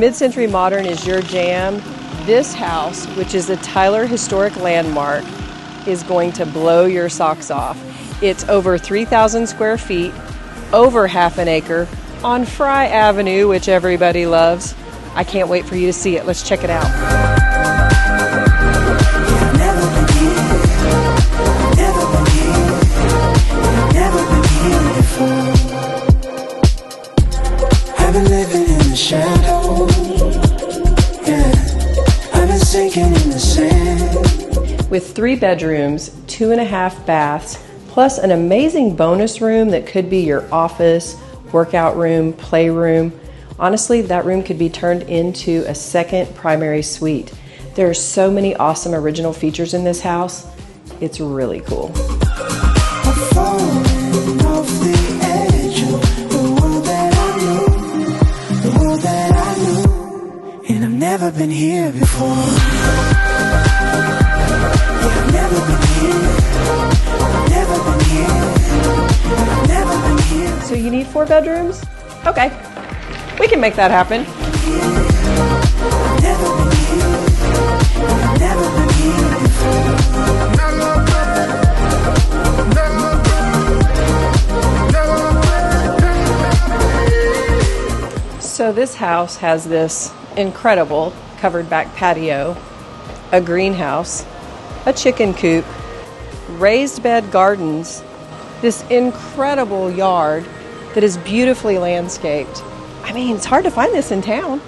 Mid-century modern is your jam, this house, which is a Tyler Historic Landmark, is going to blow your socks off. It's over 3,000 square feet, over half an acre, on Fry Avenue, which everybody loves. I can't wait for you to see it. Let's check it out. I've been living in the shadow. Yeah, I've been sinking in the sand. With 3 bedrooms, 2.5 baths, plus an amazing bonus room that could be your office, workout room, playroom. Honestly, that room could be turned into a second primary suite. There are so many awesome original features in this house. It's really cool. I'm falling off the edge of the world that I knew, the world that I knew, and I've never been here before. Yeah, I've never been here. I've never been here. I've never been here. So you need 4 bedrooms? Okay, we can make that happen. I've never been here. I've never been here before. So this house has this incredible covered back patio, a greenhouse, a chicken coop, raised bed gardens, this incredible yard that is beautifully landscaped. I mean, it's hard to find this in town.